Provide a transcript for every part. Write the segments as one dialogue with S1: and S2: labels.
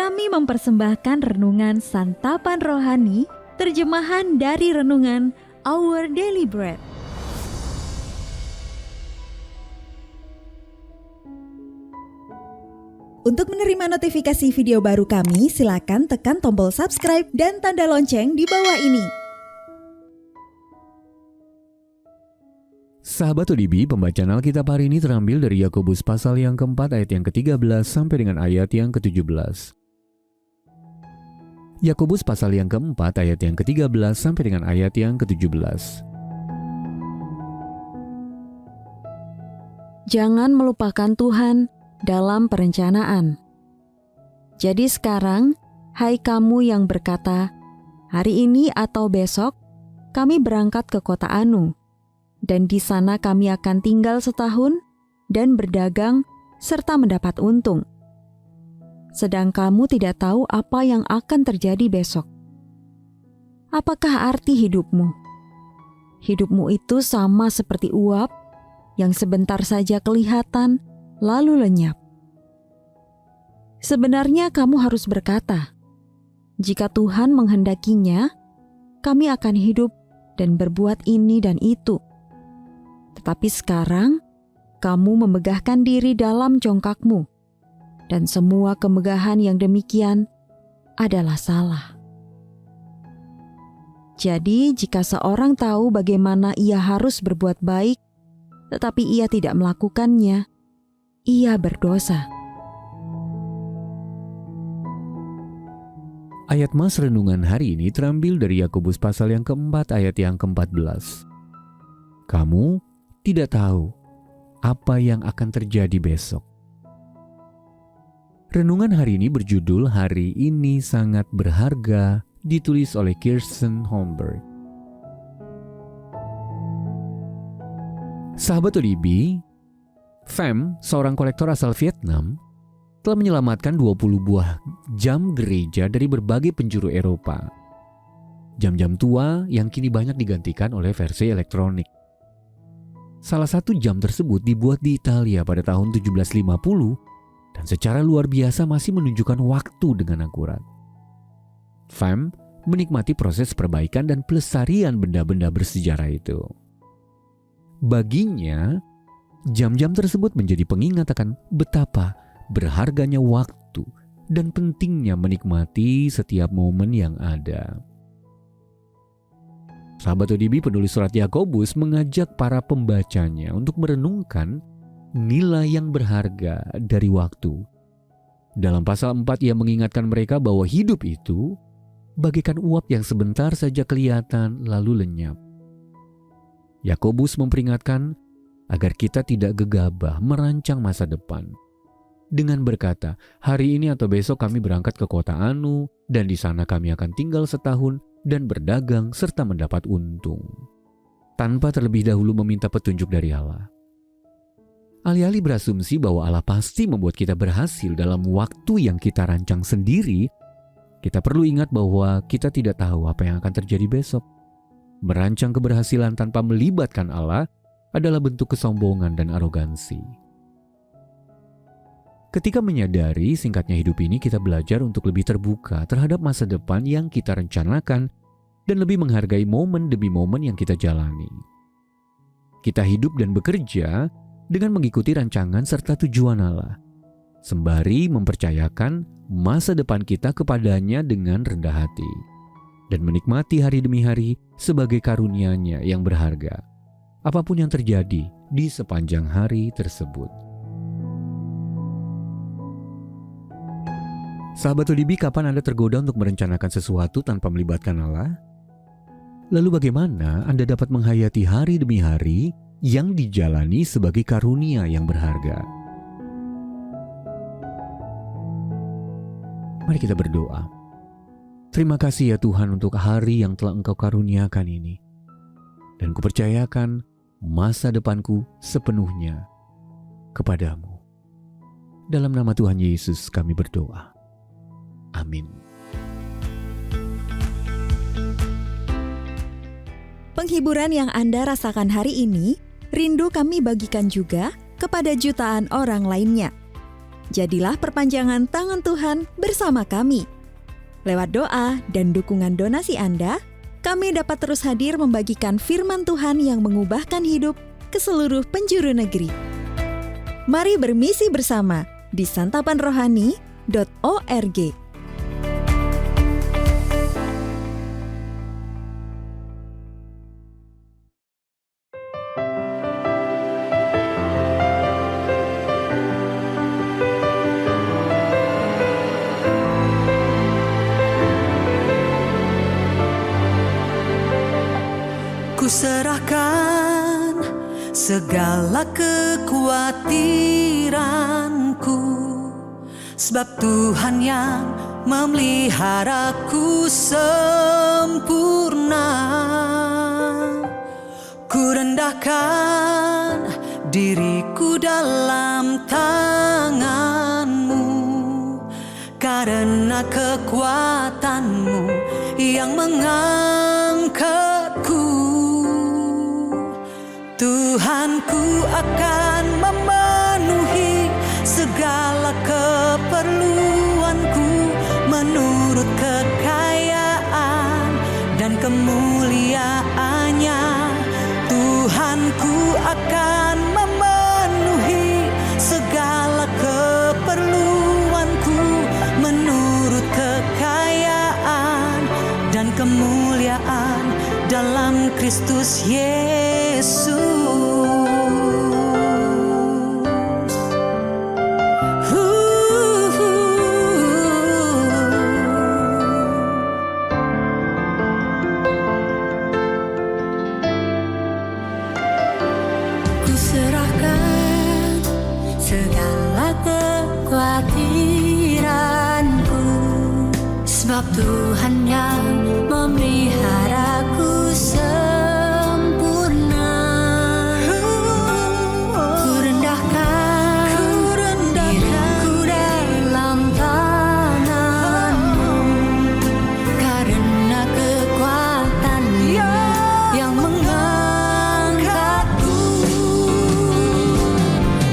S1: kami mempersembahkan renungan Santapan Rohani, terjemahan dari renungan Our Daily Bread.
S2: Untuk menerima notifikasi video baru kami, silakan tekan tombol subscribe dan tanda lonceng di bawah ini.
S3: Sahabat ODB, pembacaan Alkitab hari ini terambil dari Yakobus pasal yang keempat ayat yang ke-13 sampai dengan ayat yang ke-17. Yakobus pasal yang keempat ayat yang ke-13 sampai dengan ayat yang ke-17.
S1: Jangan melupakan Tuhan dalam perencanaan. Jadi sekarang, hai kamu yang berkata, hari ini atau besok kami berangkat ke kota Anu, dan di sana kami akan tinggal setahun dan berdagang serta mendapat untung. Sedang kamu tidak tahu apa yang akan terjadi besok. Apakah arti hidupmu? Hidupmu itu sama seperti uap yang sebentar saja kelihatan lalu lenyap. Sebenarnya kamu harus berkata, jika Tuhan menghendakinya, kami akan hidup dan berbuat ini dan itu. Tetapi sekarang, kamu memegahkan diri dalam congkakmu, dan semua kemegahan yang demikian adalah salah. Jadi, jika seorang tahu bagaimana ia harus berbuat baik, tetapi ia tidak melakukannya, ia berdosa.
S3: Ayat mas renungan hari ini terambil dari Yakobus pasal yang keempat ayat yang ke-14. Kamu tidak tahu apa yang akan terjadi besok. Renungan hari ini berjudul Hari Ini Sangat Berharga, ditulis oleh Kirsten Holmberg. Sahabat ODB, Pham, seorang kolektor asal Vietnam, telah menyelamatkan 20 buah jam gereja dari berbagai penjuru Eropa. Jam-jam tua yang kini banyak digantikan oleh versi elektronik. Salah satu jam tersebut dibuat di Italia pada tahun 1750 dan secara luar biasa masih menunjukkan waktu dengan akurat. Pham menikmati proses perbaikan dan pelestarian benda-benda bersejarah itu. Baginya, jam-jam tersebut menjadi pengingat akan betapa berharganya waktu dan pentingnya menikmati setiap momen yang ada. Sahabat ODB, penulis surat Yakobus mengajak para pembacanya untuk merenungkan nilai yang berharga dari waktu. Dalam pasal 4 ia mengingatkan mereka bahwa hidup itu bagaikan uap yang sebentar saja kelihatan lalu lenyap. Yakobus memperingatkan agar kita tidak gegabah merancang masa depan. Dengan berkata, hari ini atau besok kami berangkat ke kota Anu dan di sana kami akan tinggal setahun dan berdagang serta mendapat untung, tanpa terlebih dahulu meminta petunjuk dari Allah. Alih-alih berasumsi bahwa Allah pasti membuat kita berhasil dalam waktu yang kita rancang sendiri, kita perlu ingat bahwa kita tidak tahu apa yang akan terjadi besok. Merancang keberhasilan tanpa melibatkan Allah adalah bentuk kesombongan dan arogansi. Ketika menyadari singkatnya hidup ini, kita belajar untuk lebih terbuka terhadap masa depan yang kita rencanakan dan lebih menghargai momen demi momen yang kita jalani. Kita hidup dan bekerja dengan mengikuti rancangan serta tujuan Allah, sembari mempercayakan masa depan kita kepadanya dengan rendah hati dan menikmati hari demi hari sebagai karunia-Nya yang berharga, apapun yang terjadi di sepanjang hari tersebut. Sahabat ODB, kapan Anda tergoda untuk merencanakan sesuatu tanpa melibatkan Allah? Lalu bagaimana Anda dapat menghayati hari demi hari yang dijalani sebagai karunia yang berharga? Mari kita berdoa. Terima kasih ya Tuhan untuk hari yang telah Engkau karuniakan ini. Dan kupercayakan masa depanku sepenuhnya kepadamu. Dalam nama Tuhan Yesus kami berdoa. Amin.
S2: Penghiburan yang Anda rasakan hari ini, rindu kami bagikan juga kepada jutaan orang lainnya. Jadilah perpanjangan tangan Tuhan bersama kami. Lewat doa dan dukungan donasi Anda, kami dapat terus hadir membagikan firman Tuhan yang mengubahkan hidup ke seluruh penjuru negeri. Mari bermisi bersama di santapanrohani.org.
S4: Ku serahkan segala kekhawatiranku, sebab Tuhan yang memeliharaku sempurna. Ku rendahkan diriku dalam tangan-Mu, karena kekuatan-Mu yang mengangkatku. Tuhanku akan memenuhi segala keperluanku menurut kekayaan dan kemuliaan-Nya. Tuhanku akan memenuhi segala keperluanku menurut kekayaan dan kemuliaan dalam Kristus Yesus. Ku serahkan segala kekhawatiranku, sebab Tuhan yang memeliharaku sempurna. Ku rendahkan diriku dalam tangan-Mu, karena kekuatan-Mu yang mengangkatku.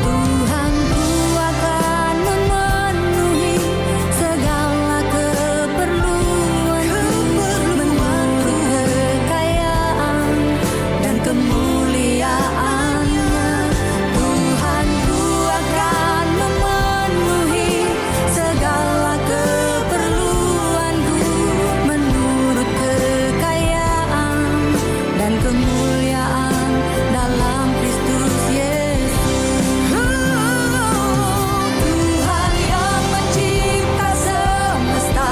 S4: Tuhanku akan memenuhi segala keperluanku menurut kekayaan dan kemuliaan-Nya. Tuhanku akan memenuhi segala keperluanku menurut kekayaan dan kemuliaan dalam Kristus Yesus. Tuhan yang mencipta semesta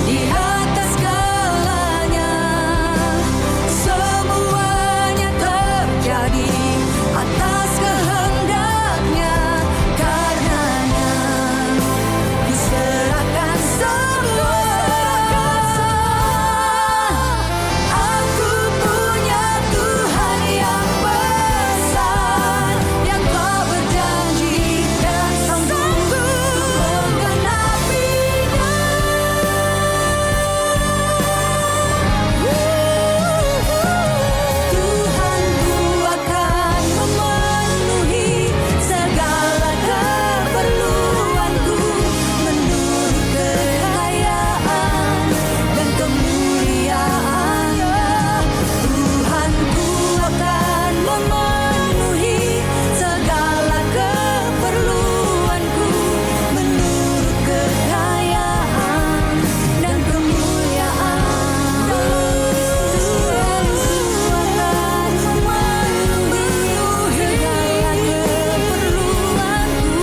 S4: di atas segalanya, semuanya terjadi atas kehendak-Nya. Karenanya ku serahkan semua. Aku punya Tuhan yang besar, yang telah berjanji dan sanggup menggenapinya. Tuhanku akan memenuhi segala keperluanku menurut kekayaan dan kemuliaan-Nya. Tuhanku akan memenuhi segala keperluanku menurut kekayaan dan kemuliaan. Tuhanku akan memenuhi segala keperluanku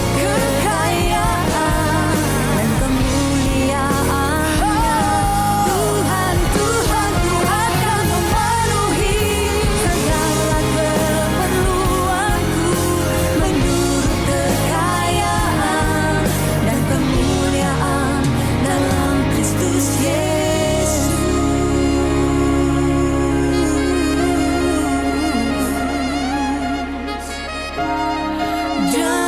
S4: menurut kekayaan dan kemuliaan-Nya. Tuhanku akan memenuhi segala keperluanku menurut kekayaan dan kemuliaan dalam Kristus Yesus. Dan